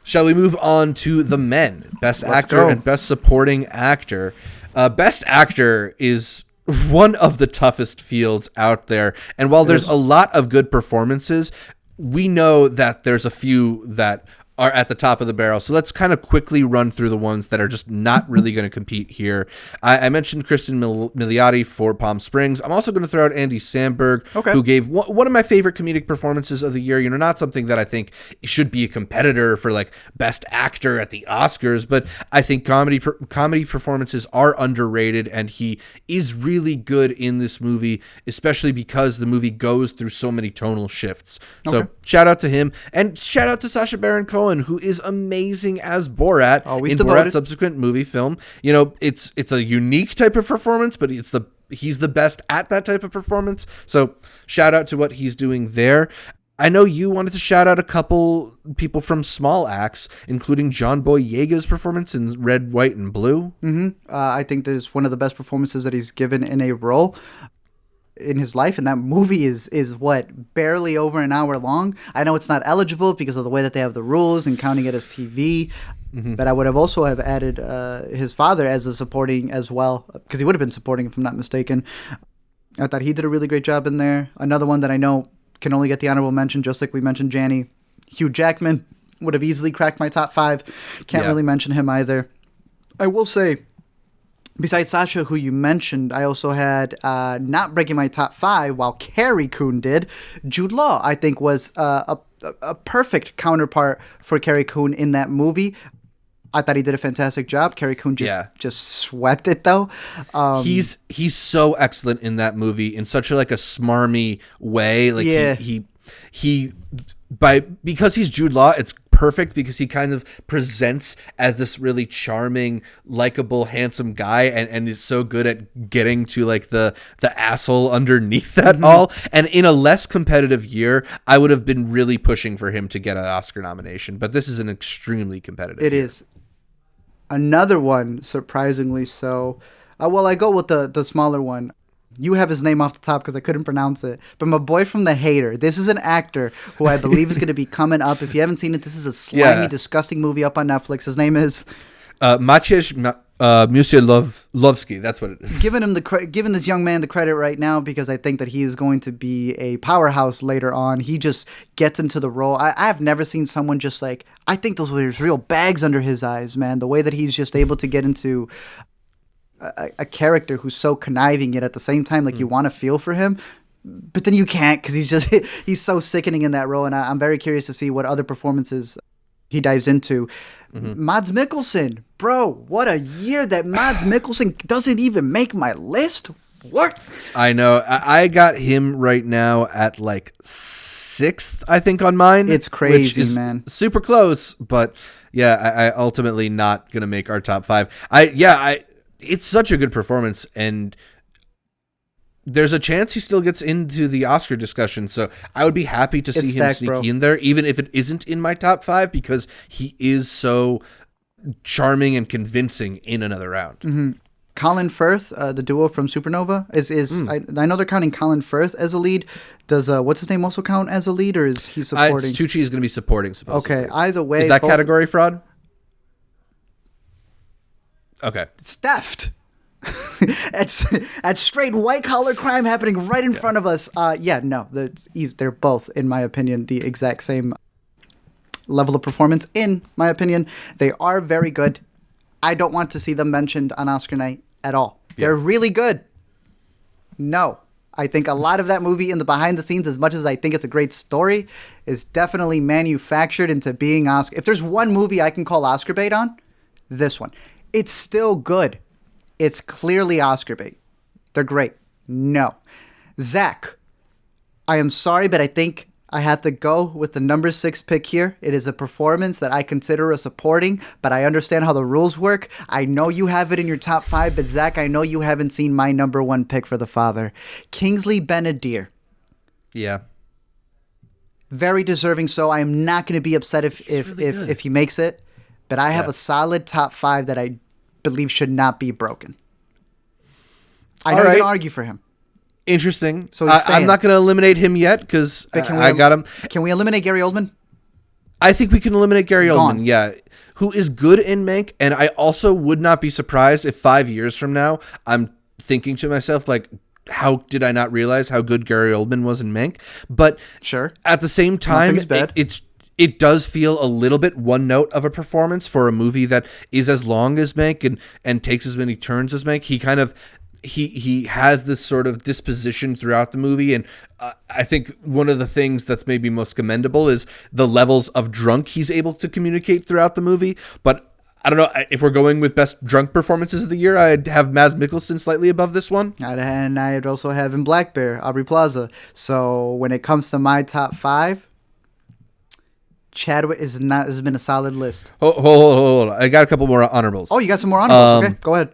Shall we move on to the men? Best Let's actor go. and best supporting actor. Best actor is one of the toughest fields out there. And while there's a lot of good performances, we know that there's a few that are at the top of the barrel. So let's kind of quickly run through the ones that are just not really going to compete here. I mentioned Kristen Milioti for Palm Springs. I'm also going to throw out Andy Samberg, who gave one of my favorite comedic performances of the year. You know, not something that I think should be a competitor for like best actor at the Oscars, but I think comedy performances are underrated, and he is really good in this movie, especially because the movie goes through so many tonal shifts. So shout out to him, and shout out to Sacha Baron Cohen, who is amazing as Borat in Borat's subsequent movie film. You know, it's a unique type of performance, but he's the best at that type of performance. So shout out to what he's doing there. I know you wanted to shout out a couple people from small acts, including John Boyega's performance in Red, White, and Blue. I think there's one of the best performances that he's given in a role in his life, and that movie is what, barely over an hour long. I know it's not eligible because of the way that they have the rules and counting it as TV, but I would have also have added his father as a supporting as well, because he would have been supporting if I'm not mistaken. I thought he did a really great job in there. Another one that I know can only get the honorable mention, just like we mentioned Janny, Hugh Jackman would have easily cracked my top 5. Can't really mention him either. I will say, besides Sasha, who you mentioned, I also had not breaking my top 5, while Carrie Coon did. Jude Law, I think, was a perfect counterpart for Carrie Coon in that movie. I thought he did a fantastic job. Carrie Coon just swept it, though. He's so excellent in that movie in such a smarmy way. Because he's Jude Law, it's perfect because he kind of presents as this really charming, likable, handsome guy, and is so good at getting to the asshole underneath that all. And in a less competitive year, I would have been really pushing for him to get an Oscar nomination, but this is an extremely competitive year. It is. Another one, surprisingly so. I go with the smaller one. You have his name off the top because I couldn't pronounce it. But my boy from The Hater. This is an actor who I believe is going to be coming up. If you haven't seen it, this is a slimy, disgusting movie up on Netflix. His name is Maciej Musielowski. That's what it is. Giving this young man the credit right now because I think that he is going to be a powerhouse later on. He just gets into the role. I have never seen someone just I think there's real bags under his eyes, man. The way that he's just able to get into a character who's so conniving, yet at the same time, you want to feel for him, but then you can't because he's so sickening in that role. And I'm very curious to see what other performances he dives into. Mads Mikkelsen, bro, what a year that Mads Mikkelsen doesn't even make my list. What? I know. I got him right now at 6th, I think, on mine. It's crazy, which is man. Super close, but I ultimately not gonna make our top 5. It's such a good performance, and there's a chance he still gets into the Oscar discussion. So I would be happy to see him sneak in there, even if it isn't in my top 5, because he is so charming and convincing in another round. Colin Firth, the duo from Supernova, I know they're counting Colin Firth as a lead. Does what's his name also count as a lead, or is he supporting? Tucci is going to be supporting, supposedly. Okay, either way, is that category fraud? Okay. It's theft. It's straight white collar crime happening right in front of us. They're both, in my opinion, the exact same level of performance. In my opinion, they are very good. I don't want to see them mentioned on Oscar night at all. They're really good. No. I think a lot of that movie in the behind the scenes, as much as I think it's a great story, is definitely manufactured into being Oscar. If there's one movie I can call Oscar bait on, this one. It's still good. It's clearly Oscar bait. They're great. No. Zach, I am sorry, but I think I have to go with the number 6 pick here. It is a performance that I consider a supporting, but I understand how the rules work. I know you have it in your top 5, but Zach, I know you haven't seen my number 1 pick for the father. Kingsley Ben-Adir. Yeah. Very deserving, so I am not going to be upset if he makes it. But I have a solid top 5 that I believe should not be broken. I know you're going to argue for him. Interesting. So I'm not going to eliminate him yet because I got him. Can we eliminate Gary Oldman? I think we can eliminate Gary Gone. Oldman, yeah, who is good in Mank, and I also would not be surprised if 5 years from now I'm thinking to myself, like, how did I not realize how good Gary Oldman was in Mank? But Sure. at the same time, Nothing's bad. it does feel a little bit one note of a performance for a movie that is as long as Mank and takes as many turns as Mank. He kind of he has this sort of disposition throughout the movie, and I think one of the things that's maybe most commendable is the levels of drunk he's able to communicate throughout the movie. But I don't know if we're going with best drunk performances of the year. I'd have Mads Mikkelsen slightly above this one. And I'd also have in Black Bear, Aubrey Plaza. So when it comes to my top 5, Chadwick has been a solid list. Hold on. I got a couple more honorables. Oh, you got some more honorables? Okay, go ahead.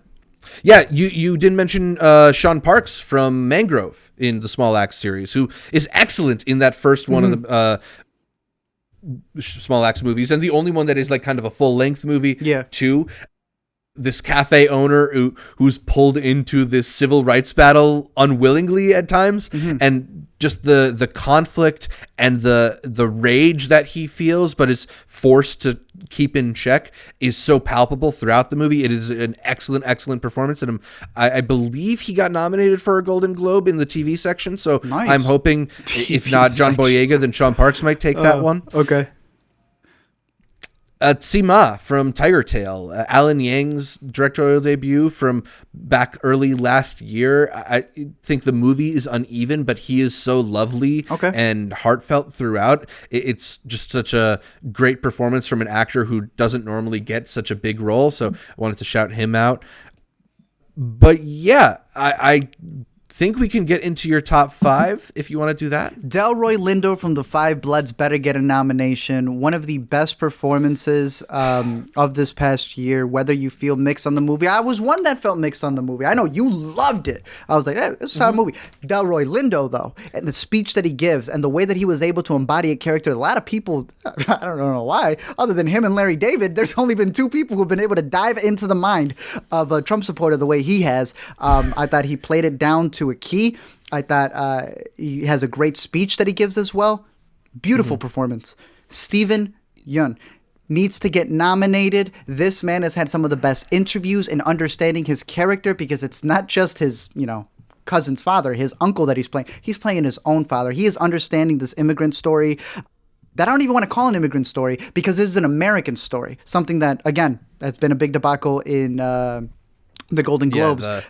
Yeah, you didn't mention Sean Parks from Mangrove in the Small Axe series, who is excellent in that first one of the Small Axe movies, and the only one that is like kind of a full length movie. Yeah. Too. This cafe owner who's pulled into this civil rights battle unwillingly at times, and just the conflict and the rage that he feels but is forced to keep in check is so palpable throughout the movie. It is an excellent performance, and I believe he got nominated for a Golden Globe in the TV section, so nice. I'm hoping if not John Boyega, then Sean Parks might take that one. Okay. Tsima from Tiger Tail, Alan Yang's directorial debut from back early last year. I think the movie is uneven, but he is so lovely and heartfelt throughout. It's just such a great performance from an actor who doesn't normally get such a big role, so I wanted to shout him out. But yeah, I think we can get into your top 5 if you want to do that. Delroy Lindo from The Five Bloods better get a nomination. One of the best performances of this past year, whether you feel mixed on the movie. I was one that felt mixed on the movie. I know you loved it. I was like, it's a solid movie. Delroy Lindo, though, and the speech that he gives and the way that he was able to embody a character, a lot of people, I don't know why, other than him and Larry David, there's only been 2 people who've been able to dive into the mind of a Trump supporter the way he has. I thought he played it down to a key. I thought he has a great speech that he gives as well. Beautiful performance. Steven Yeun needs to get nominated. This man has had some of the best interviews in understanding his character, because it's not just his, cousin's father, his uncle that he's playing. He's playing his own father. He is understanding this immigrant story that I don't even want to call an immigrant story, because this is an American story. Something that, again, has been a big debacle in the Golden Globes. Yeah,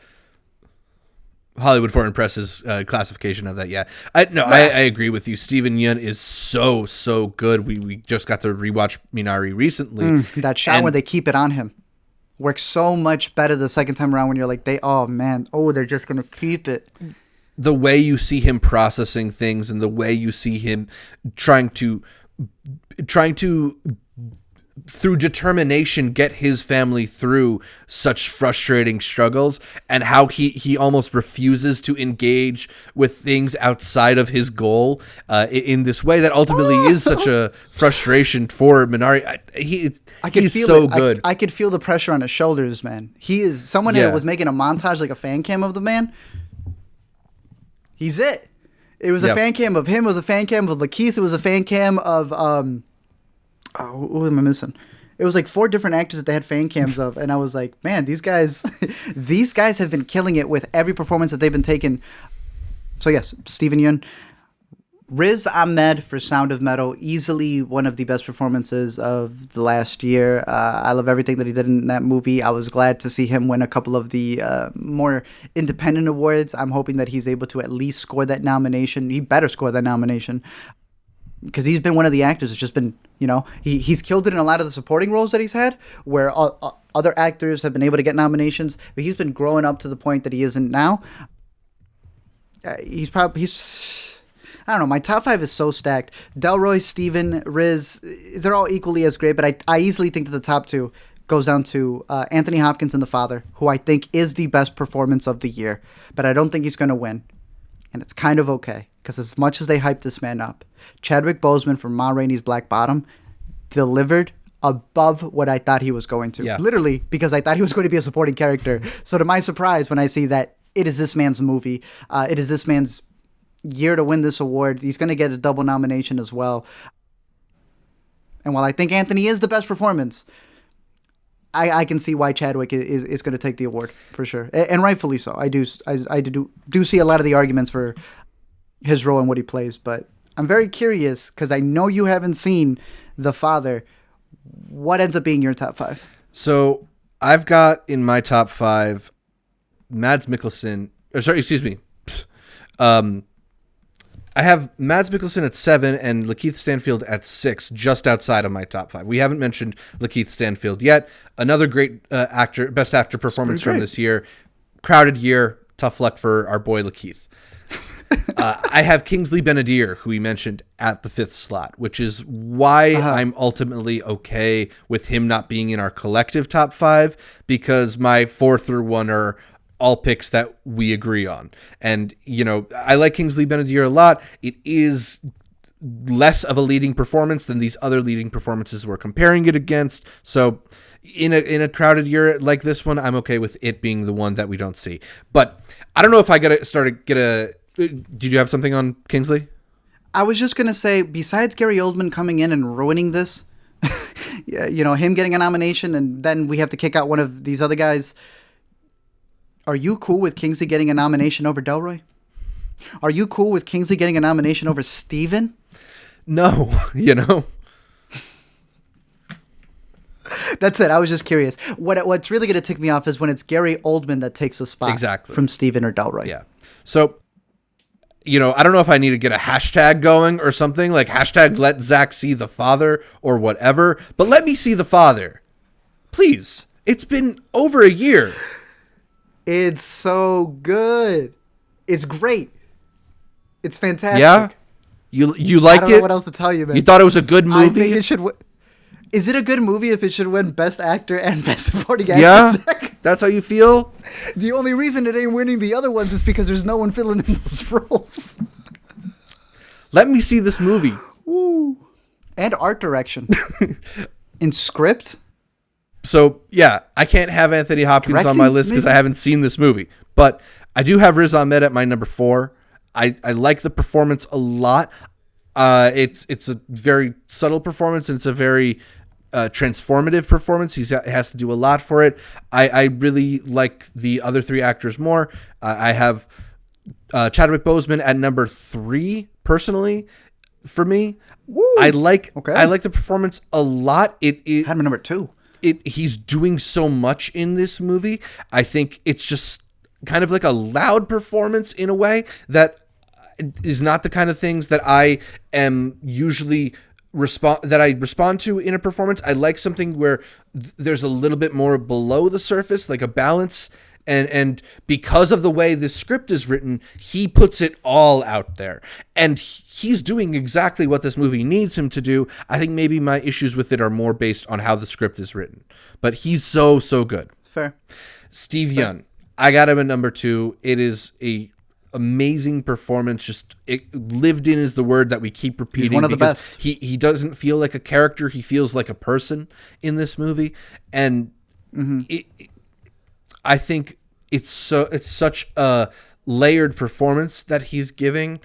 Hollywood Foreign Press's classification of that. Yeah, I agree with you. Steven Yeun is so good. We just got to rewatch Minari recently. That shot where they keep it on him works so much better the second time around, when you're like, they're just gonna keep it. The way you see him processing things, and the way you see him trying to through determination get his family through such frustrating struggles, and how he almost refuses to engage with things outside of his goal in this way that ultimately is such a frustration for Minari. He's so good. I could feel the pressure on his shoulders, man. He is someone that was making a montage, like a fan cam of the man. He's it. It was a fan cam of him. It was a fan cam of Lakeith. It was a fan cam of who am I missing? It was like 4 different actors that they had fan cams of, and I was like, man, these guys have been killing it with every performance that they've been taking. So yes, Steven Yeun. Riz Ahmed for Sound of Metal, easily one of the best performances of the last year. I love everything that he did in that movie. I was glad to see him win a couple of the more independent awards. I'm hoping that he's able to at least score that nomination. He better score that nomination, because he's been one of the actors that's just been, he's killed it in a lot of the supporting roles that he's had, where other actors have been able to get nominations, but he's been growing up to the point that he isn't now. I don't know. My top 5 is so stacked. Delroy, Steven, Riz, they're all equally as great, but I easily think that the top 2 goes down to Anthony Hopkins in The Father, who I think is the best performance of the year, but I don't think he's going to win. And it's kind of okay, because as much as they hyped this man up, Chadwick Boseman from Ma Rainey's Black Bottom delivered above what I thought he was going to. Yeah. Literally, because I thought he was going to be a supporting character. So to my surprise, when I see that it is this man's movie, it is this man's year to win this award, he's going to get a double nomination as well. And while I think Anthony is the best performance, I can see why Chadwick is going to take the award for sure, and rightfully so. I do see a lot of the arguments for his role and what he plays, but I'm very curious because I know you haven't seen The Father. What ends up being your top 5? So I've got in my top 5 Mads Mikkelsen. I have Mads Mikkelsen at 7 and Lakeith Stanfield at 6, just outside of my top 5. We haven't mentioned Lakeith Stanfield yet. Another great best actor performance from this year. Crowded year. Tough luck for our boy Lakeith. I have Kingsley Ben-Adir, who we mentioned, at the 5th slot, which is why I'm ultimately okay with him not being in our collective top 5, because my 4 through 1 are all picks that we agree on. And, I like Kingsley Ben-Adir a lot. It is less of a leading performance than these other leading performances we're comparing it against. So in a crowded year like this one, I'm okay with it being the one that we don't see. But I don't know if I did you have something on Kingsley? I was just going to say, besides Gary Oldman coming in and ruining this, him getting a nomination and then we have to kick out one of these other guys. Are you cool with Kingsley getting a nomination over Delroy? Are you cool with Kingsley getting a nomination over Steven? No, That's it. I was just curious. What's really going to tick me off is when it's Gary Oldman that takes a spot from Steven or Delroy. Yeah. So, I don't know if I need to get a hashtag going or something, like hashtag let Zach see The Father or whatever, but let me see The Father. Please. It's been over a year. It's so good. It's great. It's fantastic. Yeah? You like it? I don't know what else to tell you, man. You thought it was a good movie? I think it should Is it a good movie if it should win Best Actor and Best Supporting Actor? Yeah? That's how you feel? The only reason it ain't winning the other ones is because there's no one filling in those roles. Let me see this movie. Woo. And art direction. In script. So, yeah, I can't have Anthony Hopkins on my list because I haven't seen this movie. But I do have Riz Ahmed at my number 4. I like the performance a lot. It's a very subtle performance, and it's a very transformative performance. He has to do a lot for it. I really like the other 3 actors more. I have Chadwick Boseman at number 3, personally, for me. Woo. I like the performance a lot. It had him at number 2. He's doing so much in this movie. I think it's just kind of like a loud performance in a way that is not the kind of things that I am usually respond to in a performance. I like something where there's a little bit more below the surface, like a balance. And because of the way this script is written, he puts it all out there. And he's doing exactly what this movie needs him to do. I think maybe my issues with it are more based on how the script is written. But he's so good. Fair. Steve Yeun. I got him at number 2. It is a amazing performance. Lived in is the word that we keep repeating. He's one of the best. He doesn't feel like a character. He feels like a person in this movie. And I think it's such a layered performance that he's giving.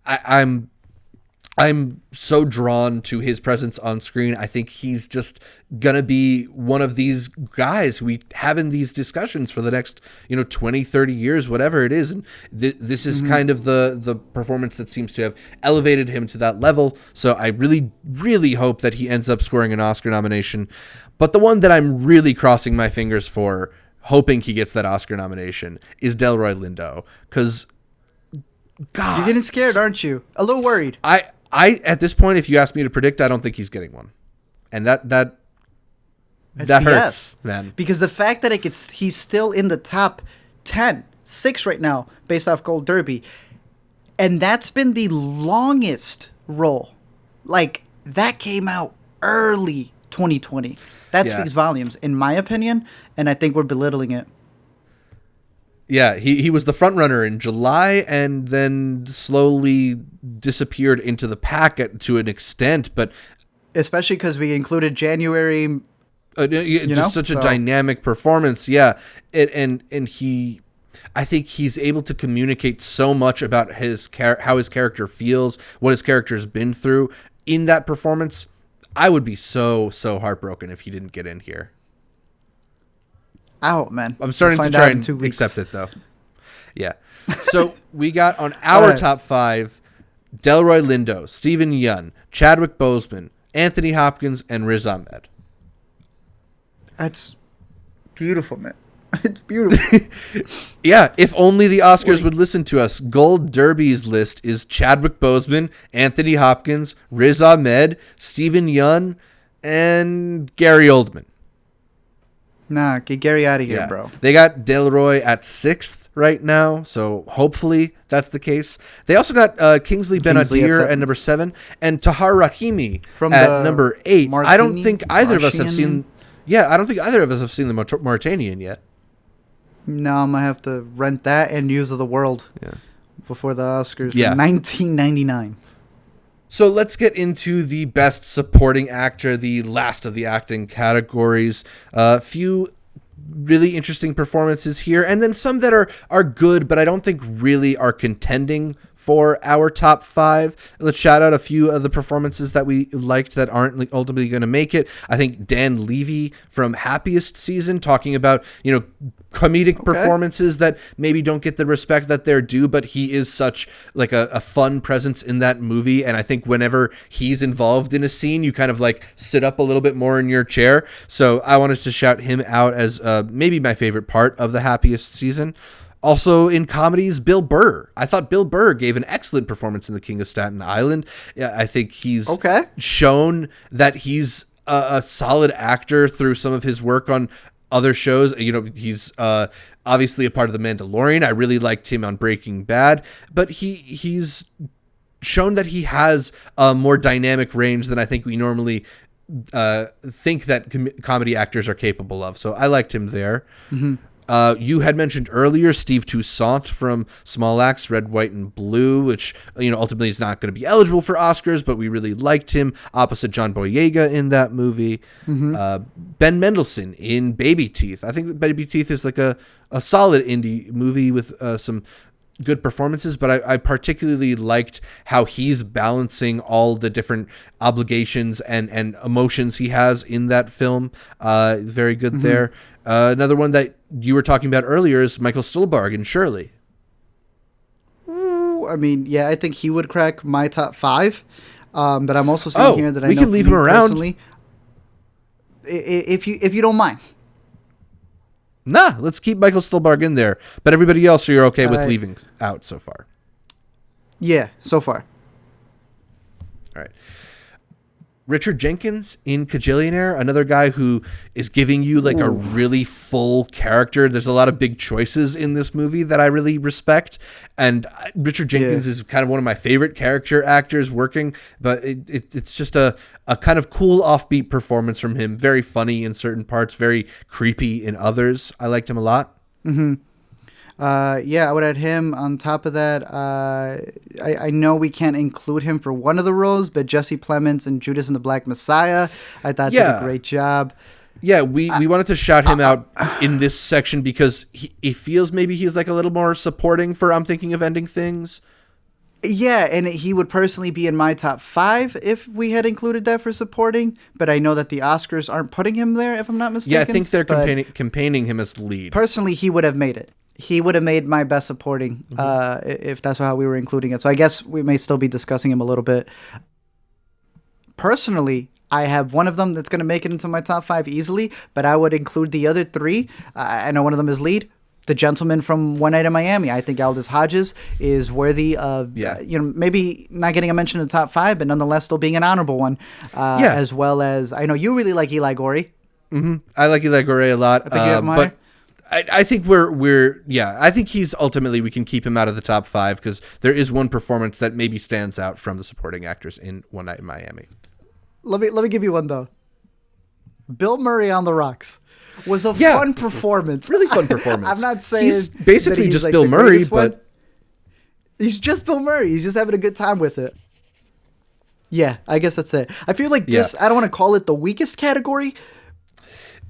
I'm so drawn to his presence on screen. I think he's just gonna be one of these guys who we have in these discussions for the next 20, 30 years, whatever it is. And this is kind of the performance that seems to have elevated him to that level. So I really, really hope that he ends up scoring an Oscar nomination. But the one that I'm really crossing my fingers for, hoping he gets that Oscar nomination, is Delroy Lindo. Because, God, you're getting scared, aren't you? A little worried. I at this point, if you ask me to predict, I don't think he's getting one, and that hurts, man. Because the fact that he's still in the top 10, 6 right now, based off Gold Derby, and that's been the longest role. Like, that came out early 2020. That speaks volumes, in my opinion, and I think we're belittling it. Yeah, he was the front runner in July and then slowly disappeared into the pack to an extent, but especially because we included January. Just such a dynamic performance, yeah. And I think he's able to communicate so much about how his character feels, what his character has been through in that performance. I would be so heartbroken if he didn't get in here. Out, man. I'm starting We'll to find try out in and 2 weeks. accept it, though. Yeah. So we got on our right. top 5, Delroy Lindo, Stephen Yeun, Chadwick Boseman, Anthony Hopkins, and Riz Ahmed. That's beautiful, man. It's beautiful. Yeah, if only the Oscars would listen to us. Gold Derby's list is Chadwick Boseman, Anthony Hopkins, Riz Ahmed, Stephen Yeun, and Gary Oldman. Nah, get Gary out of here, Yeah. bro. They got Delroy at 6th right now, so hopefully that's the case. They also got Kingsley Ben-Adir at number 7 and Tahar Rahimi From at the number 8. I don't Martini- think either of us have Martian? seen. Yeah, I don't think either of us have seen the Mauritanian yet. No, I'm gonna have to rent that and News of the World. Yeah. Before the Oscars. Yeah. 1999. So let's get into the best supporting actor, the last of the acting categories. A few really interesting performances here, and then some that are good, but I don't think really are contending for our top 5. Let's shout out a few of the performances that we liked that aren't ultimately going to make it. I think Dan Levy from Happiest Season, talking about, comedic performances that maybe don't get the respect that they're due, but he is such like a fun presence in that movie. And I think whenever he's involved in a scene, you kind of like sit up a little bit more in your chair. So I wanted to shout him out as maybe my favorite part of the Happiest Season. Also in comedies, Bill Burr. I thought Bill Burr gave an excellent performance in The King of Staten Island. I think he's shown that he's a solid actor through some of his work on other shows. He's obviously a part of The Mandalorian. I really liked him on Breaking Bad, but he's shown that he has a more dynamic range than I think we normally think that comedy actors are capable of. So I liked him there. Mm-hmm. You had mentioned earlier Steve Toussaint from Small Axe, Red, White, and Blue, which ultimately is not going to be eligible for Oscars, but we really liked him opposite John Boyega in that movie. Mm-hmm. Ben Mendelsohn in Baby Teeth. I think that Baby Teeth is like a solid indie movie with some good performances, but I particularly liked how he's balancing all the different obligations and emotions he has in that film. Very good there. Another one that you were talking about earlier is Michael Stuhlbarg in Shirley. Ooh, I mean, yeah, I think he would crack my top 5. But I'm also seeing here that I we know can leave him around. If you don't mind. Nah, let's keep Michael Stuhlbarg in there. But everybody else, you're okay with right. leaving out so far. Yeah, so far. All right. Richard Jenkins in Kajillionaire, another guy who is giving you like a really full character. There's a lot of big choices in this movie that I really respect. And Richard Jenkins is kind of one of my favorite character actors working, but it's just a kind of cool offbeat performance from him. Very funny in certain parts, very creepy in others. I liked him a lot. Mm-hmm. I would add him. On top of that, I know we can't include him for one of the roles, but Jesse Plemons and Judas and the Black Messiah, I thought did a great job. Yeah, we wanted to shout him out in this section because he feels maybe he's like a little more supporting for I'm Thinking of Ending Things. Yeah, and he would personally be in my top 5 if we had included that for supporting, but I know that the Oscars aren't putting him there, if I'm not mistaken. Yeah, I think they're campaigning him as lead. Personally, he would have made it. He would have made my best supporting if that's how we were including it. So I guess we may still be discussing him a little bit. Personally, I have one of them that's going to make it into my top 5 easily, but I would include the other 3. I know one of them is lead. The gentleman from One Night in Miami. I think Aldous Hodges is worthy of, maybe not getting a mention in the top 5, but nonetheless still being an honorable one. As well as, I know you really like Eli Gorey. Mm-hmm. I like Eli Gorey a lot. I think you have him higher. I think I think he's ultimately, we can keep him out of the top 5 because there is one performance that maybe stands out from the supporting actors in One Night in Miami. Let me give you one though. Bill Murray on the Rocks was a fun performance. Really fun performance. I'm not saying he's basically just like Bill Murray, but he's just Bill Murray. He's just having a good time with it. Yeah, I guess that's it. I feel like this, I don't want to call it the weakest category,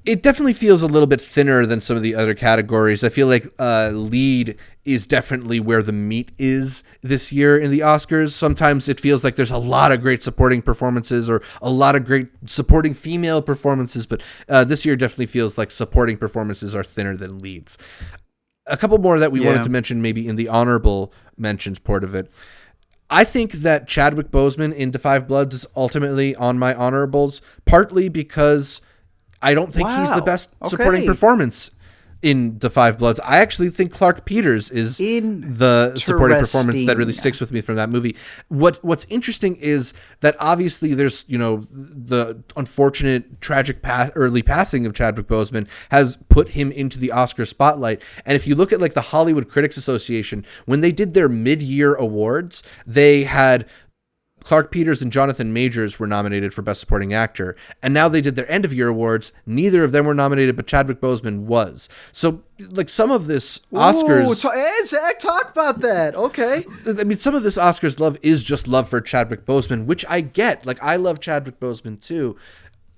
It definitely feels a little bit thinner than some of the other categories. I feel like lead is definitely where the meat is this year in the Oscars. Sometimes it feels like there's a lot of great supporting performances or a lot of great supporting female performances, but this year definitely feels like supporting performances are thinner than leads. A couple more that we wanted to mention maybe in the honorable mentions part of it. I think that Chadwick Boseman in Da 5 Bloods is ultimately on my honorables, partly because I don't think he's the best supporting performance in Da 5 Bloods. I actually think Clark Peters is the supporting performance that really sticks with me from that movie. What's interesting is that obviously there's, the unfortunate, tragic early passing of Chadwick Boseman has put him into the Oscar spotlight. And if you look at like the Hollywood Critics Association, when they did their mid-year awards, they had Clark Peters and Jonathan Majors were nominated for Best Supporting Actor, and now they did their end-of-year awards. Neither of them were nominated, but Chadwick Boseman was. So, like, some of this Oscars... Hey, Zach, talk about that. Okay. I mean, some of this Oscars love is just love for Chadwick Boseman, which I get. Like, I love Chadwick Boseman, too.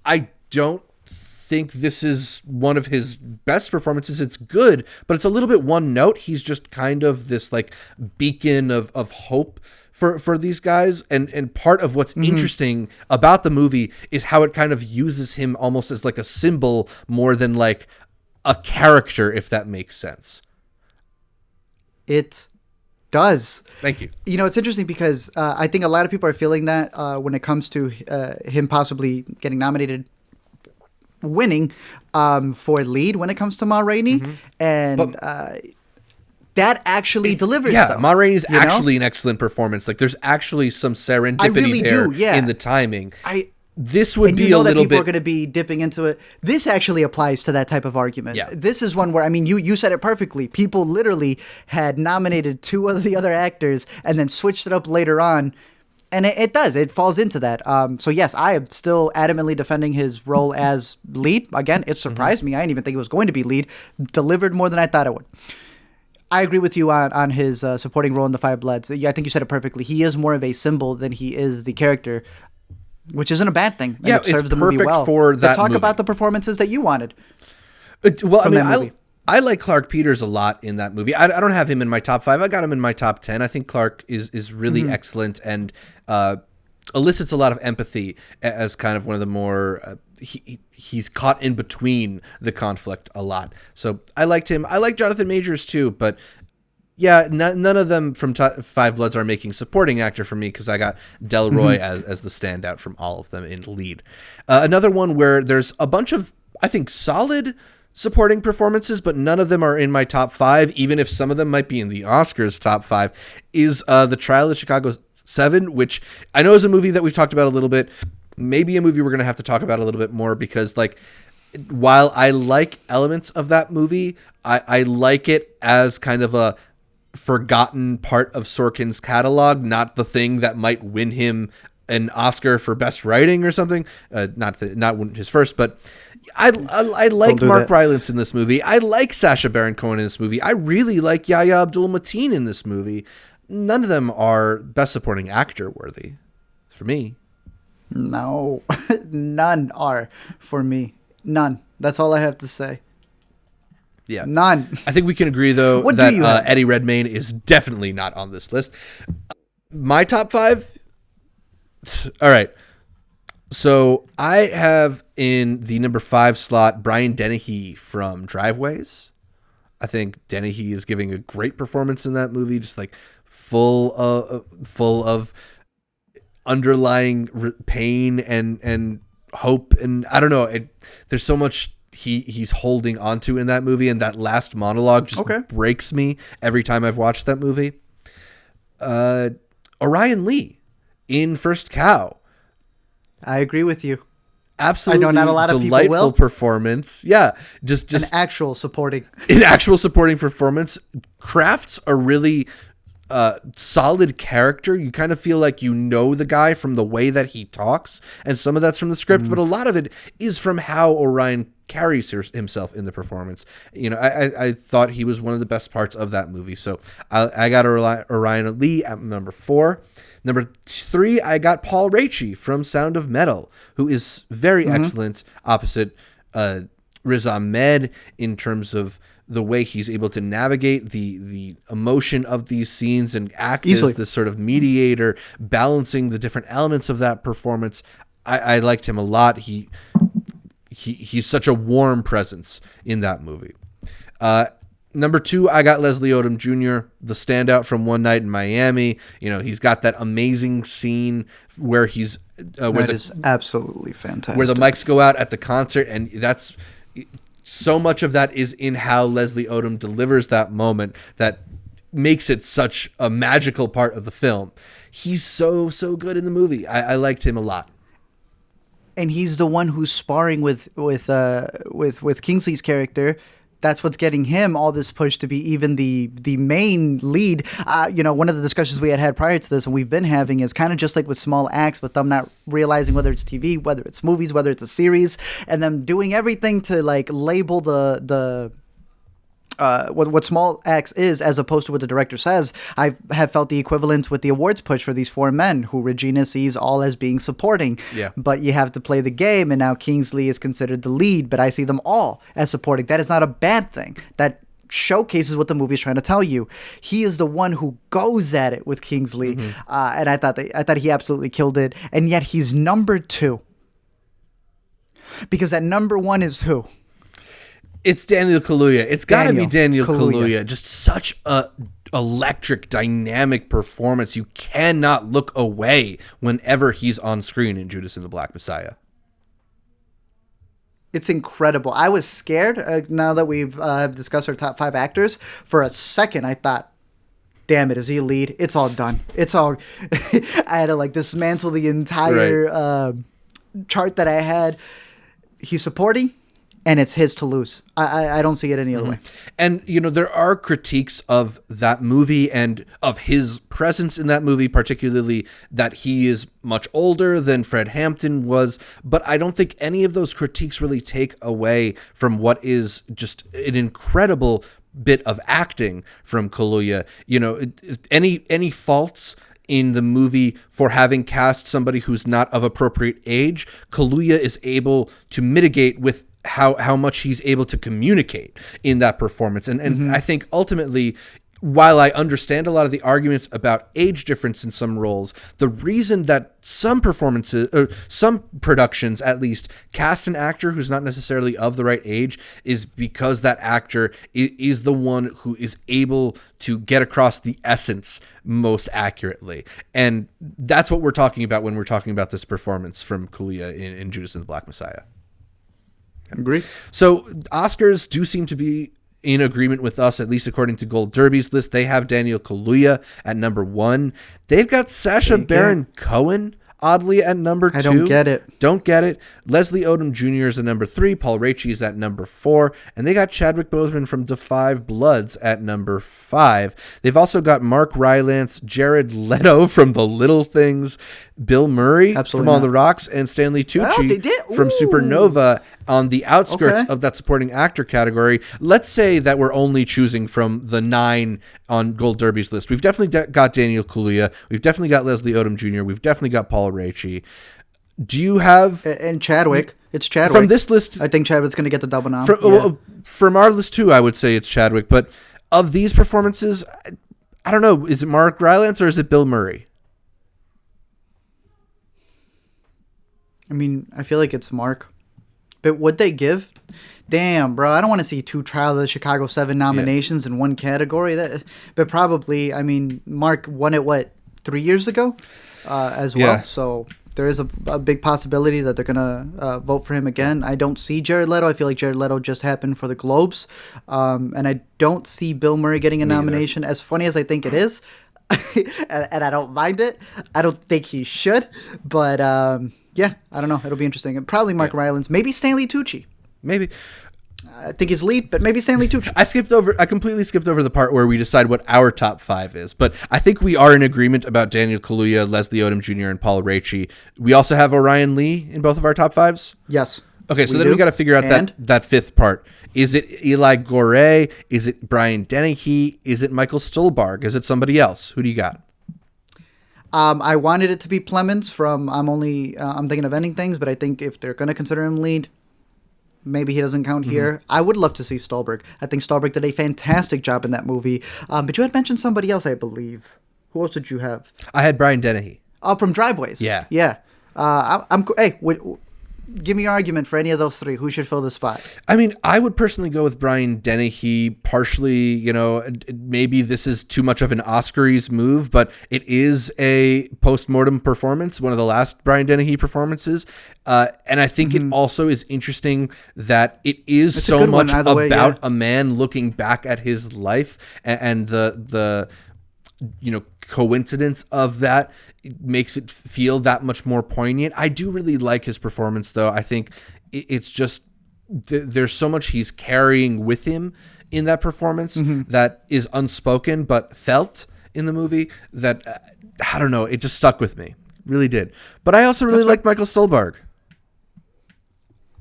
I don't think this is one of his best performances. It's good, but it's a little bit one note. He's just kind of this, like, beacon of hope for these guys, and part of what's interesting about the movie is how it kind of uses him almost as like a symbol more than like a character, if that makes sense. It does. Thank you. It's interesting because I think a lot of people are feeling that when it comes to him possibly getting nominated, winning for lead when it comes to Ma Rainey, and that actually delivers. Yeah, Ma Rainey's actually an excellent performance. Like, there's actually some serendipity in the timing. This would be a little bit. People are going to be dipping into it. This actually applies to that type of argument. Yeah. This is one where, I mean, you said it perfectly. People literally had nominated two of the other actors and then switched it up later on. And it does. It falls into that. So, yes, I am still adamantly defending his role as lead. Again, it surprised me. I didn't even think it was going to be lead. Delivered more than I thought it would. I agree with you on his supporting role in Da 5 Bloods. Yeah, I think you said it perfectly. He is more of a symbol than he is the character, which isn't a bad thing. Yeah, it serves it's the movie perfect well. for that Talk movie. about the performances that you wanted. I like Clark Peters a lot in that movie. I don't have him in my top 5. I got him in my top 10. I think Clark is really excellent and elicits a lot of empathy as kind of one of the more... He's caught in between the conflict a lot. So I liked him. I like Jonathan Majors too, but yeah, none of them from 5 Bloods are making supporting actor for me because I got Delroy as the standout from all of them in lead. Another one where there's a bunch of, I think, solid supporting performances, but none of them are in my top 5, even if some of them might be in the Oscars top 5, is The Trial of Chicago 7, which I know is a movie that we've talked about a little bit. Maybe a movie we're going to have to talk about a little bit more because, like, while I like elements of that movie, I like it as kind of a forgotten part of Sorkin's catalog, not the thing that might win him an Oscar for best writing or something. Not his first, but I like Mark Rylance in this movie. I like Sacha Baron Cohen in this movie. I really like Yahya Abdul-Mateen in this movie. None of them are best supporting actor worthy for me. No, none are for me. None. That's all I have to say. Yeah. None. I think we can agree, though, that Eddie Redmayne is definitely not on this list. My top 5? All right. So I have in the number 5 slot Brian Dennehy from Driveways. I think Dennehy is giving a great performance in that movie, just like full of underlying pain and hope, and I don't know, there's so much he's holding onto in that movie, and that last monologue just breaks me every time I've watched that movie. Orion Lee in First Cow. I agree with you. Absolutely, I know not a lot of delightful people will. Performance. Yeah, just an actual supporting performance. Crafts a really solid character. You kind of feel like you know the guy from the way that he talks, and some of that's from the script, but a lot of it is from how Orion carries himself in the performance. I thought he was one of the best parts of that movie, so I got Orion Lee at number 4. Number 3, I got Paul Raci from Sound of Metal, who is very excellent opposite Riz Ahmed in terms of the way he's able to navigate the emotion of these scenes and act Easily. as this sort of mediator, balancing the different elements of that performance. I liked him a lot. He's such a warm presence in that movie. Number 2, I got Leslie Odom Jr., the standout from One Night in Miami. He's got that amazing scene where he's That is absolutely fantastic. where the mics go out at the concert, and that's so much of that is in how Leslie Odom delivers that moment that makes it such a magical part of the film. He's so good in the movie. I liked him a lot. And he's the one who's sparring with Kingsley's character. That's what's getting him all this push to be even the main lead. One of the discussions we had prior to this, and we've been having, is kind of just like with small acts, with them not realizing whether it's TV, whether it's movies, whether it's a series, and them doing everything to like label what small acts is, as opposed to what the director says. I have felt the equivalent with the awards push for these 4 men who Regina sees all as being supporting. Yeah. But you have to play the game, and now Kingsley is considered the lead, but I see them all as supporting. That is not a bad thing. That showcases what the movie is trying to tell you. He is the one who goes at it with Kingsley, and I thought he absolutely killed it. And yet he's number 2, because at number 1 is who? It's Daniel Kaluuya. It's got to be Daniel Kaluuya. Kaluuya. Just such a electric, dynamic performance. You cannot look away whenever he's on screen in Judas and the Black Messiah. It's incredible. I was scared now that we've discussed our top 5 actors. For a second, I thought, damn it, is he a lead? It's all done. It's all... I had to like dismantle the entire chart that I had. He's supporting, and it's his to lose. I don't see it any other way. And, there are critiques of that movie and of his presence in that movie, particularly that he is much older than Fred Hampton was. But I don't think any of those critiques really take away from what is just an incredible bit of acting from Kaluuya. Any faults in the movie for having cast somebody who's not of appropriate age, Kaluuya is able to mitigate with how much he's able to communicate in that performance. And I think ultimately, while I understand a lot of the arguments about age difference in some roles, the reason that some performances, or some productions at least, cast an actor who's not necessarily of the right age is because that actor is the one who is able to get across the essence most accurately. And that's what we're talking about when we're talking about this performance from Kaluuya in Judas and the Black Messiah. Agree. So Oscars do seem to be in agreement with us, at least according to Gold Derby's list. They have Daniel Kaluuya at number 1. They've got Sacha Baron Cohen, oddly, at number 2. I don't get it. Don't get it. Leslie Odom Jr. is at number 3. Paul Raci is at number 4. And they got Chadwick Boseman from Da 5 Bloods at number 5. They've also got Mark Rylance, Jared Leto from The Little Things, Bill Murray from On the Rocks, and Stanley Tucci from Supernova on the outskirts of that supporting actor category. Let's say that we're only choosing from the 9 on Gold Derby's list. We've definitely got Daniel Kaluuya. We've definitely got Leslie Odom Jr. We've definitely got Paul Raci. Do you have... And Chadwick. It's Chadwick. From this list... I think Chadwick's going to get the double nom. From our list, too, I would say it's Chadwick. But of these performances, I don't know. Is it Mark Rylance or is it Bill Murray? I mean, I feel like it's Mark. But would they give? Damn, bro. I don't want to see 2 Trial of the Chicago 7 nominations in one category. But probably, I mean, Mark won it, 3 years ago as well. Yeah. So there is a big possibility that they're going to vote for him again. I don't see Jared Leto. I feel like Jared Leto just happened for the Globes. And I don't see Bill Murray getting a nomination. As funny as I think it is, and I don't mind it, I don't think he should. But... yeah, I don't know. It'll be interesting. Probably Mark Rylance. Maybe Stanley Tucci. Maybe. I think he's lead, but maybe Stanley Tucci. I completely skipped over the part where we decide what our top 5 is. But I think we are in agreement about Daniel Kaluuya, Leslie Odom Jr., and Paul Raci. We also have Orion Lee in both of our top 5s? Yes. Okay, so then we got to figure out that 5th part. Is it Eli Gorey? Is it Brian Dennehy? Is it Michael Stuhlbarg? Is it somebody else? Who do you got? I wanted it to be Plemons from I'm Thinking of Ending Things, but I think if they're going to consider him lead, maybe he doesn't count here. I would love to see Stolberg. I think Stolberg did a fantastic job in that movie. But you had mentioned somebody else, I believe. Who else did you have? I had Brian Dennehy. Oh, from Driveways. Yeah. Yeah. Hey, give me your argument for any of those three. Who should fill the spot? I mean, I would personally go with Brian Dennehy. Partially, maybe this is too much of an Oscars move, but it is a post-mortem performance, one of the last Brian Dennehy performances. And I think it also is interesting that it is It's so much way, about yeah. a man looking back at his life and the coincidence of that makes it feel that much more poignant. I do really like his performance, though. I think it's just there's so much he's carrying with him in that performance that is unspoken but felt in the movie that I don't know, it just stuck with me. Really did. But I also really like Michael Stuhlbarg.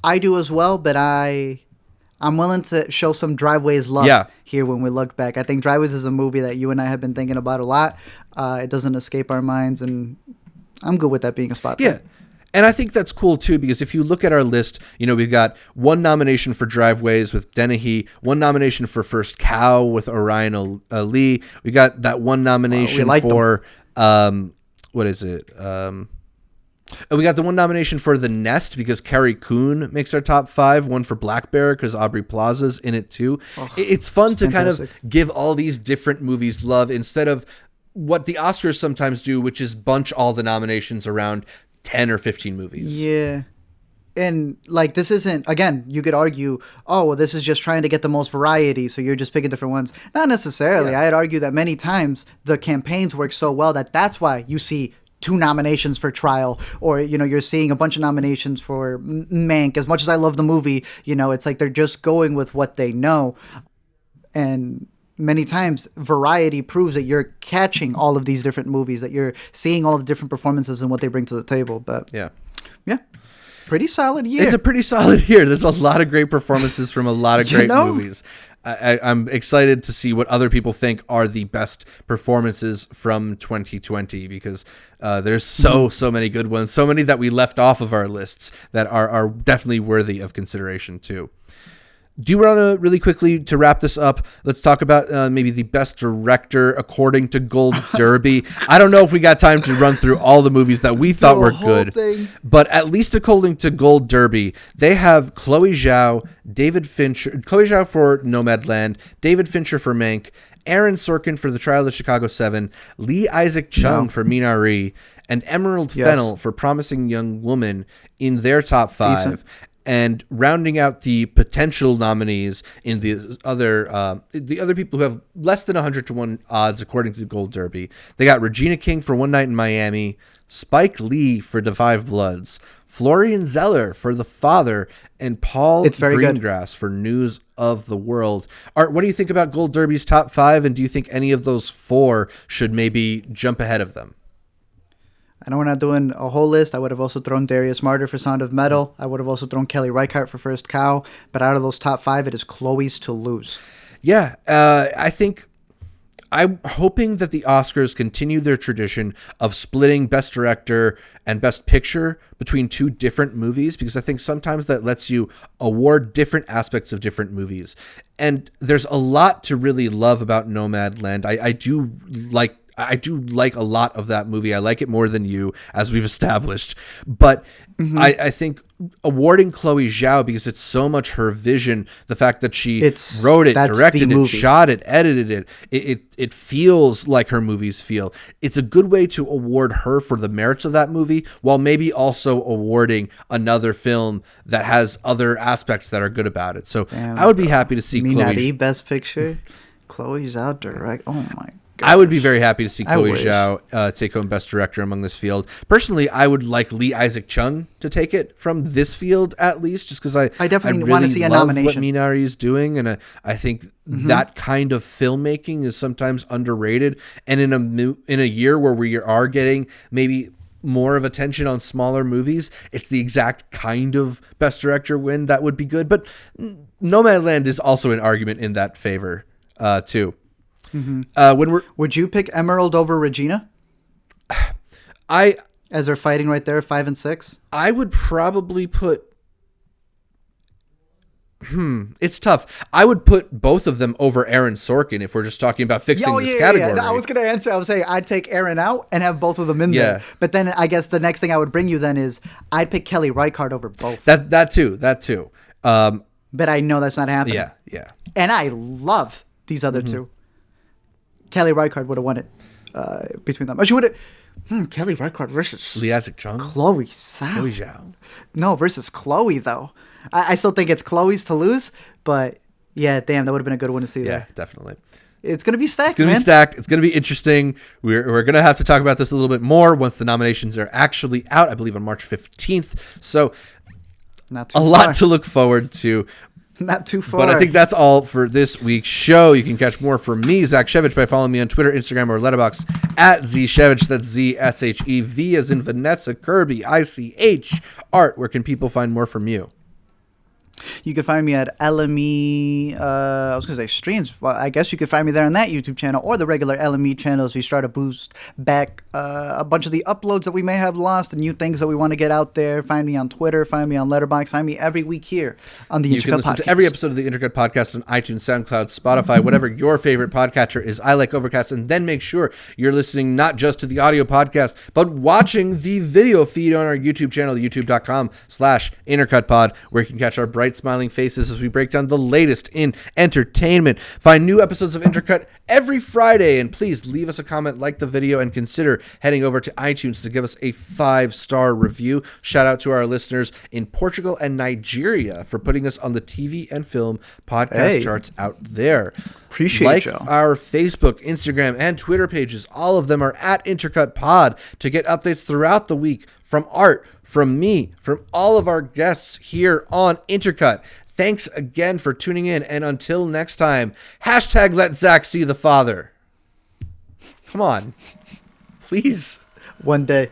I do as well, but I'm willing to show some Driveways love here when we look back. I think Driveways is a movie that you and I have been thinking about a lot. It doesn't escape our minds, and I'm good with that being a spot. Yeah. There. And I think that's cool, too, because if you look at our list, we've got one nomination for Driveways with Dennehy, one nomination for First Cow with Orion Lee. We got that one nomination for, what is it? And we got the one nomination for The Nest because Carrie Coon makes our top 5. One for Black Bear because Aubrey Plaza's in it too. It's fun to fantastic. kind of give all these different movies love instead of what the Oscars sometimes do, which is bunch all the nominations around 10 or 15 movies. Yeah. And this isn't, again, you could argue, oh, well, this is just trying to get the most variety, so you're just picking different ones. Not necessarily. I'd argue that many times the campaigns work so well that's why you see 2 nominations for Trial, or you're seeing a bunch of nominations for Mank. As much as I love the movie, it's like they're just going with what they know, and many times variety proves that you're catching all of these different movies, that you're seeing all the different performances and what they bring to the table. But yeah, pretty solid year. It's a pretty solid year. There's a lot of great performances from a lot of great movies. I'm excited to see what other people think are the best performances from 2020 because there's so many good ones, so many that we left off of our lists that are definitely worthy of consideration too. Do you want to really quickly, to wrap this up, let's talk about maybe the best director according to Gold Derby. I don't know if we got time to run through all the movies that we thought were good, but at least according to Gold Derby, they have Chloe Zhao, Chloe Zhao for Nomadland, David Fincher for Mank, Aaron Sorkin for The Trial of the Chicago 7, Lee Isaac Chung for Minari, and Emerald Fennell for Promising Young Woman in their top 5. Decent. And rounding out the potential nominees in the other people who have less than 100-1 odds according to the Gold Derby, they got Regina King for One Night in Miami, Spike Lee for The Five Bloods, Florian Zeller for The Father, and Paul Greengrass for News of the World. Art, what do you think about Gold Derby's top 5, and do you think any of those 4 should maybe jump ahead of them? I know we're not doing a whole list. I would have also thrown Darius Marder for Sound of Metal. I would have also thrown Kelly Reichardt for First Cow. But out of those top 5, it is Chloe's to lose. Yeah, I think I'm hoping that the Oscars continue their tradition of splitting Best Director and Best Picture between 2 different movies, because I think sometimes that lets you award different aspects of different movies. And there's a lot to really love about Nomadland. I do like a lot of that movie. I like it more than you, as we've established. But I think awarding Chloe Zhao, because it's so much her vision, the fact that she wrote it, directed it, shot it, edited it, it feels like her movies feel. It's a good way to award her for the merits of that movie, while maybe also awarding another film that has other aspects that are good about it. So I would be happy to see Minari Best Picture, Chloe Zhao direct. Oh my God. I would be very happy to see Chloe Zhao take home Best Director among this field. Personally, I would like Lee Isaac Chung to take it from this field, at least, just because I definitely want to see a nomination. What Minari is doing, and I think that kind of filmmaking is sometimes underrated. And in a year where we are getting maybe more of attention on smaller movies, it's the exact kind of Best Director win that would be good. But Nomadland is also an argument in that favor, too. Would you pick Emerald over Regina? As they're fighting right there, 5 and 6. I would probably put It's tough. I would put both of them over Aaron Sorkin if we're just talking about fixing this category. I was going to answer. I was saying I'd take Aaron out and have both of them in there. But then I guess the next thing I would bring you then is I'd pick Kelly Reichardt over both. That too. But I know that's not happening. Yeah. And I love these other two. Kelly Reichardt would have won it between them. She would have. Kelly Reichardt versus Lee Isaac Chung. Chloe Zhao. No, versus Chloe though. I still think it's Chloe's to lose, but yeah, damn, that would have been a good one to see there. Yeah, definitely. It's going to be stacked, It's going to be stacked. It's going to be interesting. We're going to have to talk about this a little bit more once the nominations are actually out, I believe on March 15th. So not too a lot to look forward to. Not too far. But I think that's all for this week's show. You can catch more from me, Zach Shevich, by following me on Twitter, Instagram, or Letterboxd at ZShevich. That's ZSHEV as in Vanessa Kirby, ICH. Art, where can people find more from you? You can find me at LME, I was going to say streams. Well, I guess you could find me there on that YouTube channel or the regular LME channel as we try to boost back a bunch of the uploads that we may have lost and new things that we want to get out there. Find me on Twitter, find me on Letterboxd, find me every week here on the Intercut Podcast. You can listen to every episode of the Intercut Podcast on iTunes, SoundCloud, Spotify, whatever your favorite podcatcher is. I like Overcast. And then make sure you're listening not just to the audio podcast, but watching the video feed on our YouTube channel, youtube.com/IntercutPod, where you can catch our bright smiling faces as we break down the latest in entertainment. Find new episodes of Intercut every Friday, and please leave us a comment, like the video, and consider heading over to iTunes to give us a 5-star review. Shout out to our listeners in Portugal and Nigeria for putting us on the TV and film podcast charts out there. Appreciate you. Our Facebook, Instagram, and Twitter pages. All of them are at Intercut Pod to get updates throughout the week from Art, from me, from all of our guests here on Intercut. Thanks again for tuning in, and until next time, hashtag let Zach see the father. Come on. Please. One day.